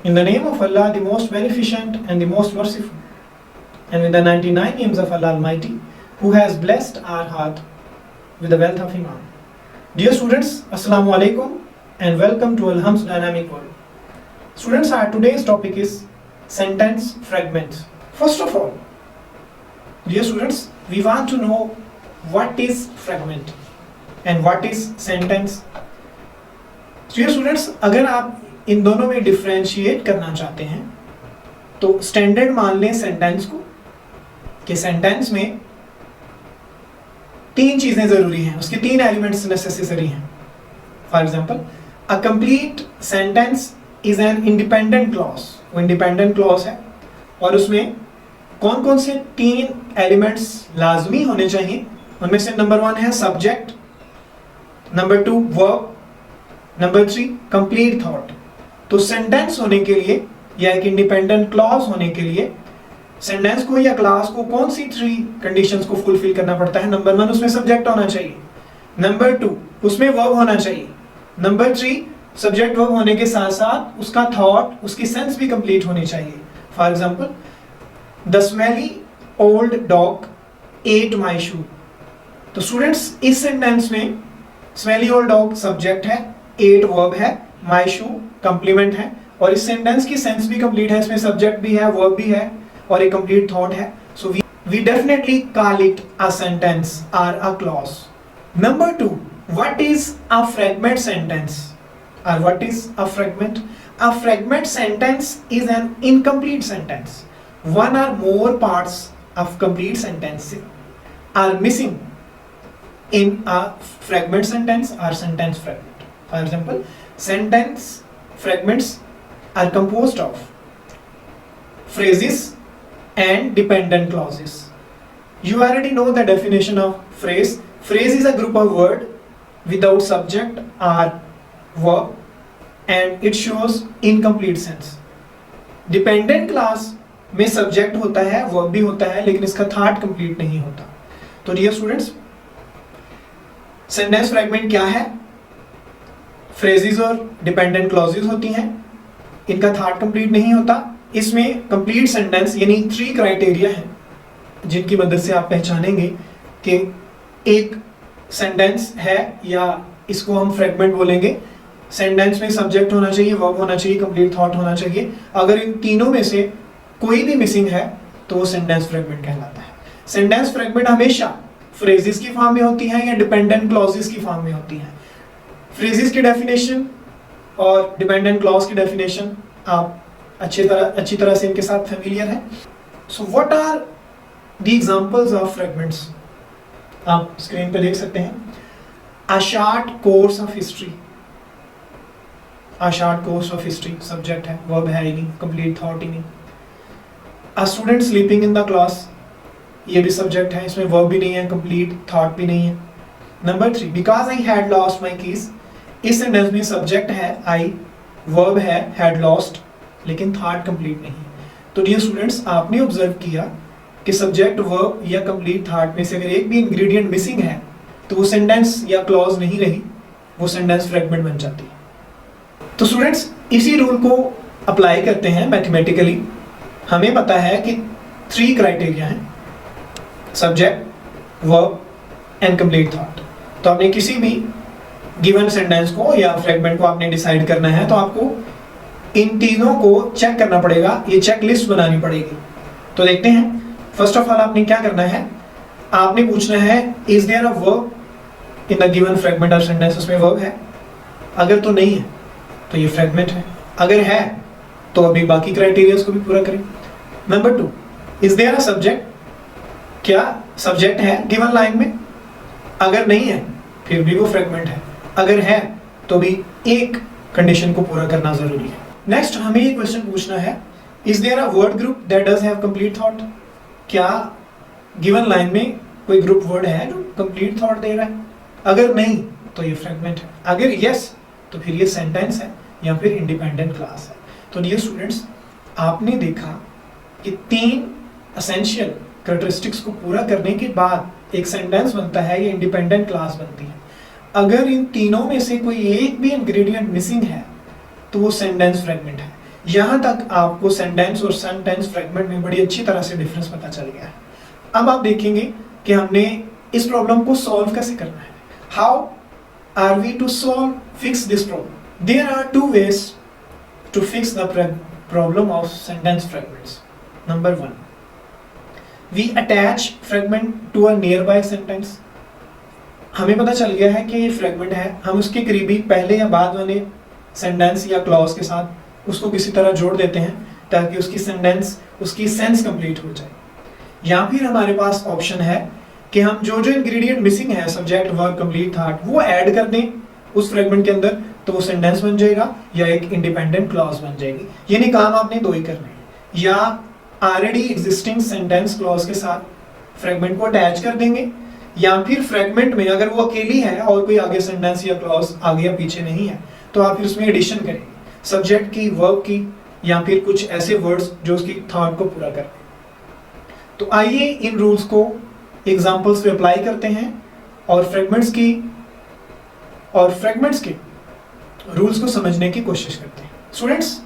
In the name of Allah, the most beneficent and the most merciful, and with the 99 names of Allah Almighty, who has blessed our heart with the wealth of Iman. Dear students, Assalamu alaikum and welcome to Alham's Dynamic World. Students, our today's topic is sentence fragments. First of all, dear students, we want to know what is fragment and what is sentence. Dear students, अगर आप इन दोनों में differentiate करना चाहते हैं तो standard मान लें सेंटेंस को कि सेंटेंस में तीन चीजें जरूरी हैं, उसके तीन एलिमेंट्स नेसेसरी हैं. For example, a complete sentence is an independent clause. वो इंडिपेंडेंट क्लॉज है और उसमें कौन कौन से तीन एलिमेंट्स लाजमी होने चाहिए. उनमें से नंबर 1 है subject, number 2 verb, number 3 complete thought. तो सेंटेंस होने के लिए या एक इंडिपेंडेंट क्लॉज होने के लिए सेंटेंस को या क्लास को कौन सी 3 कंडीशंस को फुलफिल करना पड़ता है. नंबर 1, उसमें सब्जेक्ट होना चाहिए. नंबर 2, उसमें वर्ब होना चाहिए. नंबर 3, सब्जेक्ट वर्ब होने के साथ साथ उसका थॉट, उसकी सेंस भी कंप्लीट होनी चाहिए. For example, the smelly old dog at my शू. तो स्टूडेंट्स, इस सेंटेंस में स्मेली ओल्ड डॉग सब्जेक्ट है, एट वर्ब है, माय शू कंप्लीमेंट है और इस सेंटेंस की सेंस भी कंप्लीट है. इसमें सब्जेक्ट भी है, वर्ब भी है और एक कंप्लीट थॉट है. So we definitely call it a sentence और a clause. Number 2, what is a fragment sentence और what is a fragment. A fragment sentence is an incomplete sentence. One or more parts of complete sentence are missing in a fragment sentence or sentence fragment. For example, sentence fragments are composed of phrases and dependent clauses. You already know the definition of phrase. Phrase is a group of words without subject or verb and it shows incomplete sense. Dependent clause में subject होता है, verb भी होता है, लेकिन इसका thought complete नहीं होता. तो डियर स्टूडेंट्स, सेंटेंस फ्रैगमेंट क्या है? फ्रेजेस और डिपेंडेंट क्लॉजेस होती हैं, इनका थॉट कंप्लीट नहीं होता. इसमें कंप्लीट सेंटेंस यानी 3 क्राइटेरिया हैं जिनकी मदद से आप पहचानेंगे कि एक सेंटेंस है या इसको हम फ्रैगमेंट बोलेंगे. सेंटेंस में सब्जेक्ट होना चाहिए, वर्ब होना चाहिए, कंप्लीट थॉट होना चाहिए. अगर इन तीनों में से कोई भी मिसिंग है तो वो सेंटेंस फ्रैगमेंट कहलाता है. सेंटेंस फ्रैगमेंट हमेशा फ्रेजेस की फॉर्म में होती है या डिपेंडेंट क्लॉजेस की फॉर्म में होती है. फ्रेजेस की डेफिनेशन और डिपेंडेंट क्लॉज की डेफिनेशन आप अच्छी तरह से इनके साथ फैमिलियर हैं. So what are the examples of fragments. आप स्क्रीन पे देख सकते हैं. A short course of history. A short course of history subject है, वर्ब है ही नहीं, कंप्लीट थॉट ही नहीं. A student sleeping in the class, ये भी सब्जेक्ट है, इसमें वर्ब भी नहीं है, कंप्लीट थॉट भी नहीं है. Number 3, because I had lost my keys. इस सेंटेंस में सब्जेक्ट है I, वर्ब है had lost, लेकिन थॉट कंप्लीट नहीं. तो डियर स्टूडेंट्स, आपने ऑब्जर्व किया कि सब्जेक्ट, वर्ब या कंप्लीट थॉट में से अगर एक भी इंग्रेडिएंट मिसिंग है तो वो सेंटेंस या क्लॉज नहीं रही, वो सेंटेंस फ्रैगमेंट बन जाती है. तो स्टूडेंट्स, इसी रूल को अप्लाई करते हैं मैथमेटिकली. हमें पता है कि 3 क्राइटेरिया हैं, subject, verb and complete thought. तो आपने किसी भी गिवन सेंटेंस को या फ्रैगमेंट को आपने डिसाइड करना है तो आपको इन तीनों को चेक करना पड़ेगा, ये चेक लिस्ट बनानी पड़ेगी. तो देखते हैं. फर्स्ट ऑफ ऑल आपने क्या करना है, आपने पूछना है is there a verb in the given fragment और सेंटेंस. उसमें वर्ब है, अगर तो नहीं है तो ये फ्रैगमेंट है, अगर है तो अभी बाकी क्राइटेरियाज को भी पूरा करें. Number 2, is there a subject. क्या सब्जेक्ट है गिवन लाइन में? अगर नहीं है फिर भी वो फ्रैगमेंट है, अगर है तो भी एक कंडीशन को पूरा करना जरूरी है. नेक्स्ट हमें ये क्वेश्चन पूछना है, is there a word group that does have complete thought. क्या गिवन लाइन में कोई ग्रुप वर्ड है जो कंप्लीट थॉट दे रहा है? अगर नहीं तो ये फ्रैगमेंट है, अगर यस तो फिर ये सेंटेंस है या फिर इंडिपेंडेंट क्लास है. तो डियर स्टूडेंट्स, आपने देखा कि 3 एसेंशियल कैरेक्टरिस्टिक्स को पूरा करने के बाद एक सेंटेंस बनता है या इंडिपेंडेंट क्लास बनती है. अगर इन तीनों में से कोई एक भी इंग्रेडिएंट मिसिंग है तो वो सेंटेंस फ्रैगमेंट है. यहाँ तक आपको सेंटेंस और सेंटेंस फ्रेगमेंट में बड़ी अच्छी तरह से डिफरेंस पता चल गया है। अब आप देखेंगे कि हमने इस प्रॉब्लम को सॉल्व कैसे करना है। How are we to solve fix this problem? There are two ways to fix the problem of sentence fragments. Number 1, we attach fragment to a nearby sentence. हमें पता चल गया है कि ये फ्रेगमेंट है, हम उसके करीबी पहले या बाद वाले सेंटेंस या क्लॉज के साथ उसको किसी तरह जोड़ देते हैं ताकि उसकी सेंस कंप्लीट हो जाए। या फिर हमारे पास ऑप्शन है कि हम जो जो इंग्रेडिएंट मिसिंग है, सब्जेक्ट, वर्ब, कंप्लीट, थॉट, वो ऐड कर दें उस फ्रेगमेंट के अंदर, तो वो सेंटेंस बन जाएगा या एक इंडिपेंडेंट क्लॉज बन जाएगी। यानी काम आपने दो ही करने हैं, या ऑलरेडी एग्जिस्टिंग सेंटेंस क्लॉज के साथ फ्रेगमेंट को अटैच कर देंगे, या फिर फ्रेगमेंट में अगर वो अकेली है और कोई आगे सेंटेंस या क्लॉज आगे या पीछे नहीं है तो आप फिर उसमें एडिशन करेंगे, सब्जेक्ट की, वर्ब की, या फिर कुछ ऐसे वर्ड्स जो उसकी थॉट को पूरा करें। तो आइए इन रूल्स को एग्जांपल्स पे अप्लाई करते हैं और फ्रेगमेंट्स के रूल्स को समझने की कोशिश करते हैं। स्टूडेंट्स,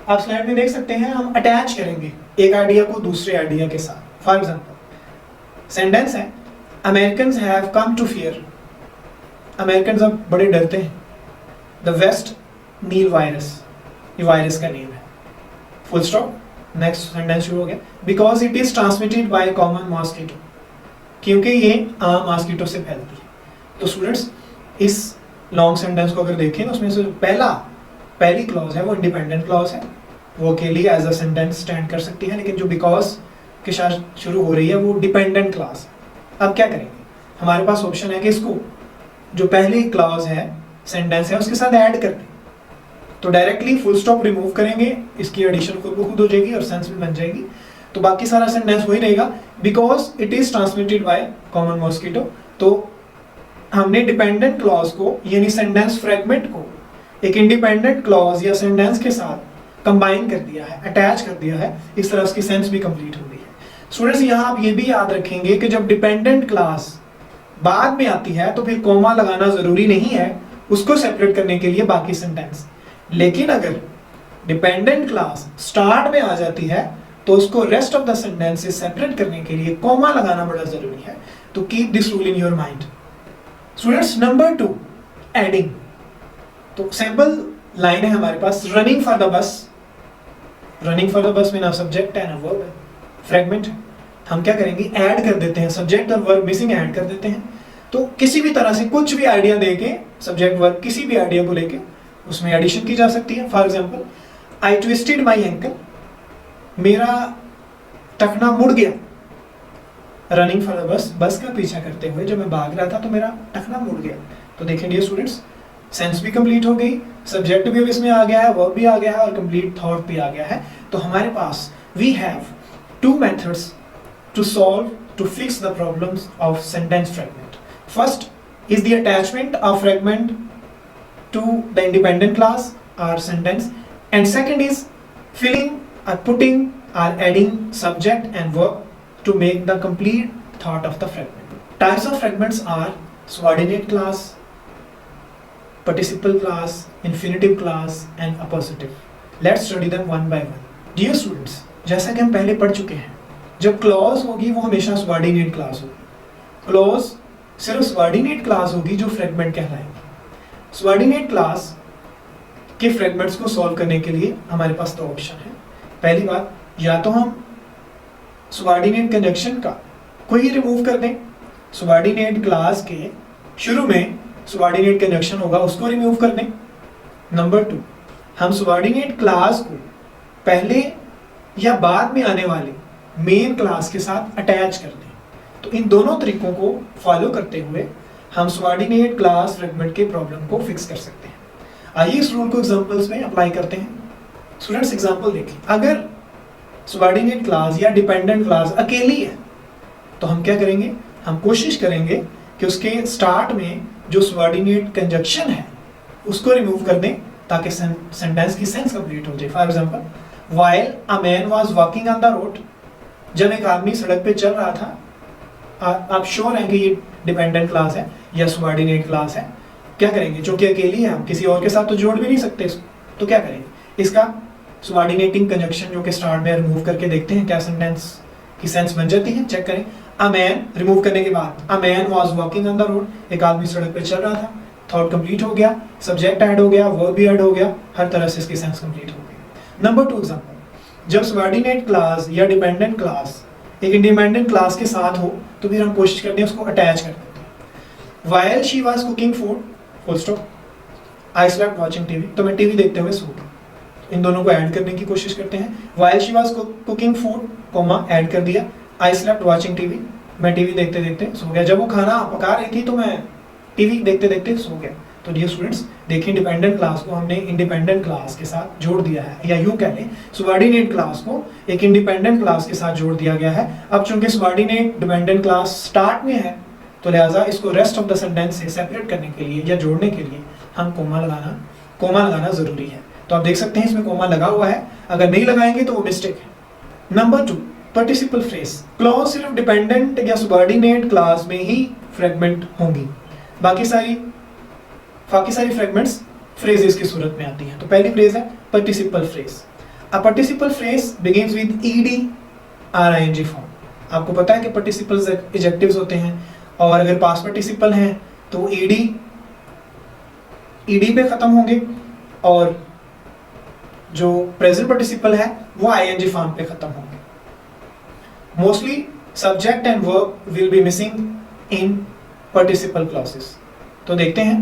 आप स्लाइड में देख सकते हैं, हम अटैच करेंगे एक आइडिया को दूसरे आइडिया के साथ। फॉर एग्जांपल सेंटेंस है, Americans have come to fear. Americans अब बड़े डरते हैं द वेस्ट नील वायरस, ये वायरस का नेम है। फुल स्टॉप, नेक्स्ट सेंटेंस शुरू हो गया, because it is transmitted by common mosquito, क्योंकि ये आम मॉस्किटो से फैलती है। तो स्टूडेंट्स, इस लॉन्ग सेंटेंस को अगर देखें तो उसमें से पहली क्लॉज है वो इंडिपेंडेंट क्लॉज है, वो अकेली एज अ सेंटेंस स्टैंड कर सकती है, लेकिन जो बिकॉज के साथ शुरू हो रही है वो डिपेंडेंट क्लॉज है। अब क्या करेंगे? हमारे पास ऑप्शन है कि इसको जो पहली क्लॉज है, सेंटेंस है, उसके साथ ऐड कर दें। तो डायरेक्टली फुल स्टॉप रिमूव करेंगे, इसकी एडिशन खुद ब खुद हो जाएगी और सेंस भी बन जाएगी। तो बाकी सारा सेंटेंस वही रहेगा, because it is transmitted by common mosquito. तो हमने डिपेंडेंट क्लॉज को यानी सेंटेंस फ्रेगमेंट को एक इंडिपेंडेंट क्लॉज या सेंटेंस के साथ कंबाइन कर दिया है, अटैच कर दिया है, इस तरह उसकी सेंस भी कंप्लीट हो गई है। स्टूडेंट्स, यहाँ आप ये भी याद रखेंगे कि जब डिपेंडेंट क्लॉज बाद में आती है तो फिर कोमा लगाना जरूरी नहीं है उसको सेपरेट करने के लिए बाकी सेंटेंस, लेकिन अगर डिपेंडेंट क्लॉज स्टार्ट में आ जाती है तो उसको रेस्ट ऑफ द सेंटेंस से सेपरेट करने के लिए कोमा लगाना बड़ा जरूरी है। तो keep this rule in your mind. Students, number 2, adding. तो सैंपल लाइन है हमारे पास, running for the bus. Running for the bus में ना सब्जेक्ट है ना वर्ब है, फ्रेगमेंट है। हम क्या करेंगे? ऐड कर देते हैं, सब्जेक्ट और वर्ब मिसिंग ऐड कर देते हैं। तो किसी भी तरह से कुछ भी आइडिया देके, सब्जेक्ट वर्ब किसी भी आइडिया को लेके उसमें एडिशन की जा सकती है। For example, I twisted my ankle, मेरा टखना मुड़ गया। रनिंग फॉर द बस, बस का पीछा करते हुए जब मैं भाग रहा था तो मेरा टखना मुड़ गया। तो देखेंगे स्टूडेंट्स, सेंस भी कंप्लीट हो गई, सब्जेक्ट भी इसमें आ गया है, वर्ब भी आ गया है और कंप्लीट थॉट भी आ गया है। तो हमारे पास we have 2 methods to solve to fix the problems of sentence fragment. First is the attachment of fragment to the independent clause or sentence, and second is filling or putting or adding subject and verb to make the complete thought of the fragment. Types of fragments are subordinate clause, participle clause, infinitive clause and appositive. Let's study them one by one. Dear students, जैसा कि हम पहले पढ़ चुके हैं, जब clause होगी वो हमेशा subordinate clause होगी। clause सिर्फ subordinate clause होगी जो fragment कहलाएगी। सबऑर्डिनेट क्लास के फ्रेगमेंट्स को सॉल्व करने के लिए हमारे पास 2 ऑप्शन है। पहली बात, या तो हम सबऑर्डिनेट कंजंक्शन का कोई रिमूव कर दें, सबऑर्डिनेट क्लास के शुरू में सबऑर्डिनेट कंजंक्शन होगा उसको रिमूव कर दें। नंबर 2, हम सबऑर्डिनेट क्लास को पहले या बाद में आने वाले मेन क्लास के साथ अटैच कर दें। तो इन दोनों तरीकों को फॉलो करते हुए हम सबऑर्डिनेट क्लास फ्रेगमेंट के प्रॉब्लम को फिक्स कर सकते हैं। आइए इस रूल को एग्जांपल्स में अप्लाई करते हैं। स्टूडेंट्स, एग्जांपल देखिए, अगर सबऑर्डिनेट क्लास या डिपेंडेंट क्लास अकेली है तो हम क्या करेंगे? हम कोशिश करेंगे कि उसके स्टार्ट में जो सबऑर्डिनेट कंजंक्शन है उसको रिमूव कर दें ताकि सेंटेंस की सेंस कंप्लीट हो जाए। For example, while a man was walking on the road, जब एक आदमी सड़क पे चल रहा था। आप श्योर हैं कि ये डिपेंडेंट क्लास है या सबऑर्डिनेट क्लास है? क्या करेंगे? जो कि अकेली है, हम किसी और के साथ तो जोड़ भी नहीं सकते इसको, तो क्या करेंगे? इसका subordinating कंजक्शन जो कि स्टार्ट में रिमूव करके देखते हैं क्या सेंटेंस की सेंस बन जाती है। चेक करें, अ मैन रिमूव करने के बाद a man was walking on the road, एक आदमी सड़क पे चल रहा था, थॉट कंप्लीट हो गया, सब्जेक्ट ऐड हो गया, वर्ब भी ऐड हो गया, हर तरह से इसकी सेंस कंप्लीट हो गई। नंबर 2 एग्जांपल, जब सबऑर्डिनेट क्लास या डिपेंडेंट क्लास एक इंडिपेंडेंट क्लास के साथ हो तो फिर हम कोशिश करते हैं उसको अटैच कर देते हैं। While she was cooking food, full stop, I slept watching TV, तो मैं टीवी देखते हुए सो गया। इन दोनों को ऐड करने की कोशिश करते हैं। While she was cooking food, comma add कर दिया, आई स्लेप्ट वाचिंग टीवी, मैं टीवी देखते देखते सो गया। जब वो खाना पका रही थी तो मैं टीवी देखते देखते सो गया। तो डियर स्टूडेंट्स, देखिए इंडिपेंडेंट क्लास को हमने इंडिपेंडेंट क्लास के साथ जोड़ दिया है, या यूं कह लें सबऑर्डिनेट क्लास को एक इंडिपेंडेंट क्लास के साथ जोड़ दिया गया है। अब चूंकि सबऑर्डिनेट डिपेंडेंट क्लास स्टार्ट में है तो लिहाजा इसको रेस्ट ऑफ द सेंटेंस से सेपरेट करने के लिए या जोड़ने के लिए हम कोमा लगाना जरूरी है। तो आप देख सकते हैं इसमें कोमा लगा हुआ है, अगर नहीं लगाएंगे तो वो मिस्टेक है। Number 2, participle phrase. क्लॉज सिर्फ डिपेंडेंट या सबऑर्डिनेट क्लास में ही फ्रेगमेंट होंगी, बाकी सारी फ्रेगमेंट्स फ्रेजेस की सूरत में आती हैं। तो पहली फ्रेज है participle phrase. A participle phrase begins with ED or I N G form. आपको पता है कि पार्टिसिपल्स एडजेक्टिव्स होते हैं और अगर पास्ट पार्टिसिपल हैं तो ईडी पे खत्म होंगे और जो प्रेजेंट पार्टिसिपल है वो आईएनजी फॉर्म पे खत्म होंगे। Mostly subject and verb will be missing in participle clauses. तो देखते हैं,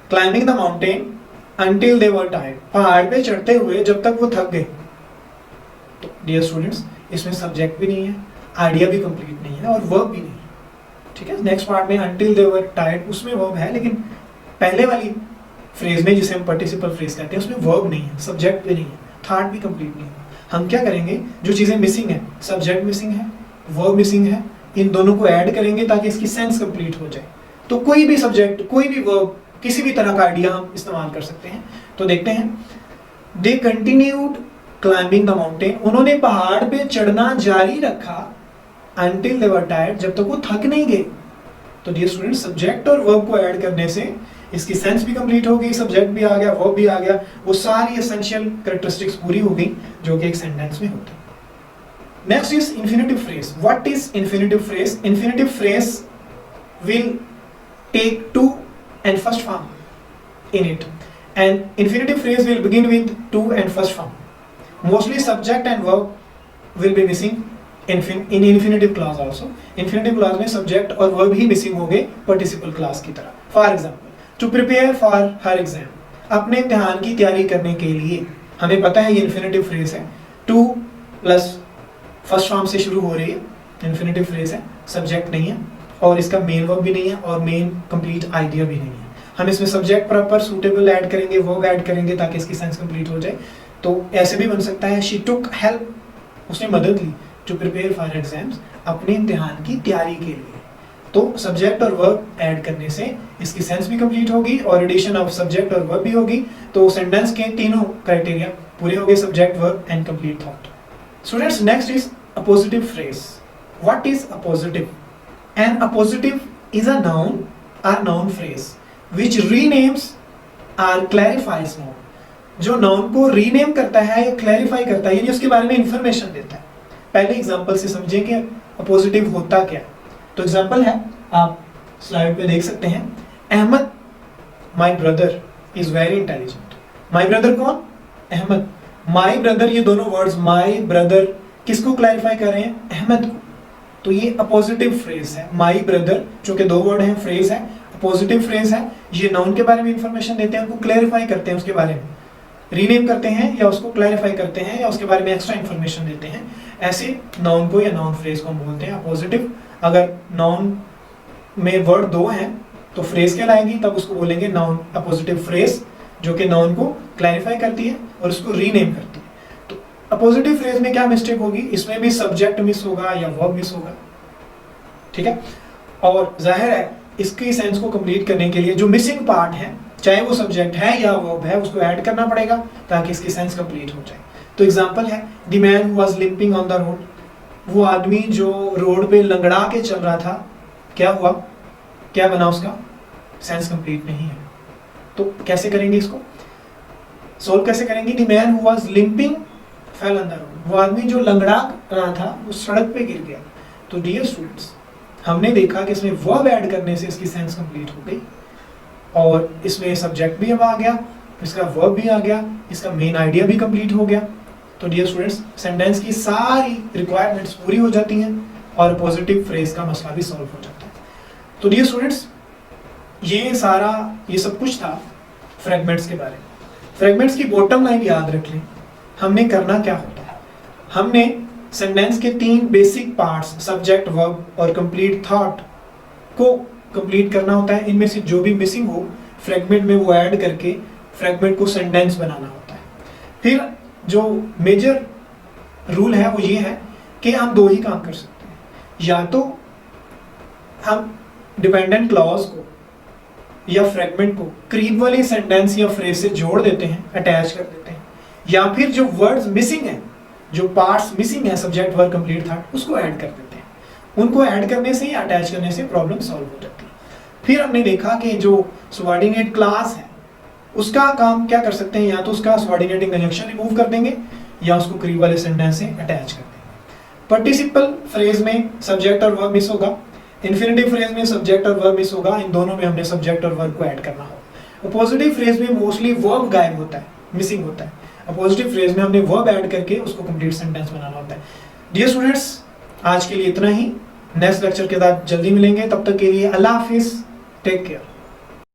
climbing the mountain until they were tired, पहाड़ पे चढ़ते हुए जब तक वो थक गए। तो डियर स्टूडेंट्स, इसमें सब्जेक्ट भी नहीं है, आइडिया भी कंप्लीट नहीं है और वर्ब भी नहीं है। ठीक है, नेक्स्ट पार्ट में अंटिल दे वर टायर्ड उसमें वर्ब है, लेकिन पहले वाली फ्रेज में जिसे हम पार्टिसिपल फ्रेज कहते हैं उसमें वर्ब नहीं है, सब्जेक्ट भी नहीं है, थॉट भी कंप्लीट नहीं है। हम क्या करेंगे, जो चीजें मिसिंग है, सब्जेक्ट मिसिंग है, वर्ब मिसिंग है, इन दोनों को ऐड करेंगे ताकि इसकी सेंस कंप्लीट हो जाए। तो कोई भी सब्जेक्ट, कोई भी वर्ब, किसी भी तरह का आइडिया हम इस्तेमाल कर सकते हैं। तो देखते हैं, दे कंटिन्यूड क्लाइंबिंग द माउंटेन, उन्होंने पहाड़ पे चढ़ना जारी रखा, अंटिल दे वर टायर्ड, जब तक वो थक नहीं गए। तो डियर स्टूडेंट, सब्जेक्ट और वर्ब को ऐड करने से इसकी सेंस भी कंप्लीट हो गई, सब्जेक्ट भी आ गया, वर्ब भी आ गया, वो सारी एसेंशियल कैरेक्टरिस्टिक्स पूरी हो गई जो कि एक सेंटेंस में होती है। Next is infinitive phrase. What is infinitive phrase? Infinitive phrase will take to and first form in it, and infinitive phrase will begin with to and first form. Mostly subject and verb will be missing in infinitive clause also. Infinitive clause में subject और verb ही missing होंगे participle clause की तरह। For example, to prepare for her exam, अपने इम्तिहान की तैयारी करने के लिए, हमें पता है ये infinitive phrase है, to plus first form से शुरू हो रही है, infinitive phrase है, subject नहीं है और इसका मेन वर्ब भी नहीं है और मेन कंप्लीट आइडिया भी नहीं है। हम इसमें सब्जेक्ट प्रॉपर सूटेबल ऐड करेंगे, वर्ब ऐड करेंगे ताकि इसकी सेंस कंप्लीट हो जाए। तो ऐसे भी बन सकता है, शी टुक हेल्प, उसने मदद ली, टू प्रिपेयर फॉर एग्जाम्स, अपने इम्तिहान की तैयारी के लिए। तो सब्जेक्ट और वर्ब ऐड करने से इसकी सेंस भी कंप्लीट होगी और एडिशन ऑफ सब्जेक्ट और वर्ब भी होगी। तो सेंटेंस के तीनों क्राइटेरिया पूरे हो गए, subject, verb and complete thought. Students, next is appositive phrase. What is appositive? An appositive is a noun or noun phrase which renames or clarifies noun. जो noun को rename करता है या clarify करता है, यानी उसके बारे में information देता है। पहले एग्जांपल से समझें कि appositive होता क्या। तो एग्जांपल है, आप स्लाइड पे देख सकते हैं, Ahmad my brother is very intelligent. my brother कौन? अहमद। my brother, ये दोनों वर्ड्स my brother किसको क्लैरिफाई कर रहे हैं? अहमद को। तो ये अपोजिटिव फ्रेज है, माई ब्रदर, जो कि दो वर्ड हैं, फ्रेज है, अपोजिटिव फ्रेज है। ये नाउन के बारे में इंफॉर्मेशन देते हैं, उनको क्लैरिफाई करते हैं, उसके बारे में रीनेम करते हैं या उसको क्लैरिफाई करते हैं या उसके बारे में एक्स्ट्रा इंफॉर्मेशन देते हैं। ऐसे नाउन को या नाउन फ्रेज को हम बोलते हैं अपोजिटिव। अगर नाउन में वर्ड दो हैं तो फ्रेज कहलाएगी, तब उसको बोलेंगे नाउन अपोजिटिव फ्रेज, जो कि नाउन को क्लैरिफाई करती है और उसको रीनेम करती है। अपोजिटिव फ्रेज में क्या मिस्टेक होगी? इसमें भी सब्जेक्ट मिस होगा या वर्ब मिस होगा। ठीक है, और जाहिर है इसकी सेंस को कंप्लीट करने के लिए जो मिसिंग पार्ट है, चाहे वो सब्जेक्ट है या वर्ब है, उसको ऐड करना पड़ेगा ताकि इसकी सेंस कंप्लीट हो जाए। तो एग्जांपल है, the man who was limping on the road, वो आदमी जो रोड पे लंगड़ा के चल रहा था, क्या हुआ, क्या बना उसका? सेंस कंप्लीट नहीं है। तो कैसे करेंगे इसको सोल्व, कैसे करेंगे? The man who was limping fell on the road, वो आदमी जो लंगड़ा रहा था वो सड़क पे गिर गया। तो डियर स्टूडेंट्स, हमने देखा कि इसमें वर्ब ऐड करने से इसकी सेंस कंप्लीट हो गई और इसमें सब्जेक्ट भी अब आ गया, इसका वर्ब भी आ गया, इसका मेन आइडिया भी कंप्लीट हो गया। तो डियर स्टूडेंट्स, सेंटेंस की सारी रिक्वायरमेंट्स पूरी हो जाती हैं और पॉजिटिव फ्रेज का मसला भी सॉल्व हो जाता है। तो डियर स्टूडेंट्स, ये सब कुछ था फ्रेगमेंट्स के बारे में। फ्रेगमेंट्स की बॉटम लाइन याद रख लें, हमने करना क्या होता है, हमने सेंटेंस के 3 बेसिक पार्ट्स सब्जेक्ट, वर्ब और कंप्लीट थॉट को कंप्लीट करना होता है। इनमें से जो भी मिसिंग हो फ्रेगमेंट में वो ऐड करके फ्रेगमेंट को सेंटेंस बनाना होता है। फिर जो मेजर रूल है वो ये है कि हम 2 ही काम कर सकते हैं, या तो हम डिपेंडेंट क्लॉज को या फ्रेगमेंट को करीब वाले सेंटेंस या फ्रेज से जोड़ देते हैं, अटैच कर देते हैं, या फिर जो वर्ड्स मिसिंग हैं, जो पार्ट्स मिसिंग हैं सब्जेक्ट, वर्ब, कंप्लीट थॉट, उसको ऐड कर देते हैं। उनको ऐड करने से या अटैच करने से प्रॉब्लम सॉल्व हो जाती है। फिर हमने देखा कि जो सबऑर्डिनेट क्लास है उसका काम क्या कर सकते हैं, या तो उसका सबऑर्डिनेटिंग कंजंक्शन रिमूव कर देंगे या उसको करीब वाले सेंटेंस से अटैच कर देंगे। पार्टिसिपल फ्रेज में सब्जेक्ट और वर्ब मिस होगा, इन्फिनिटिव फ्रेज में सब्जेक्ट और वर्ब मिस होगा, इन दोनों में हमने सब्जेक्ट और वर्ब को ऐड करना होगा। पॉजिटिव फ्रेज में मोस्टली वर्ब गायब होता है, मिसिंग होता है। पॉजिटिव फ्रेज में हमने वर्ब ऐड करके उसको कंप्लीट सेंटेंस बनाना होता है। डियर स्टूडेंट्स, आज के लिए इतना ही। नेक्स्ट लेक्चर के साथ जल्दी मिलेंगे, तब तक के लिए अल्लाह हाफिज, टेक केयर।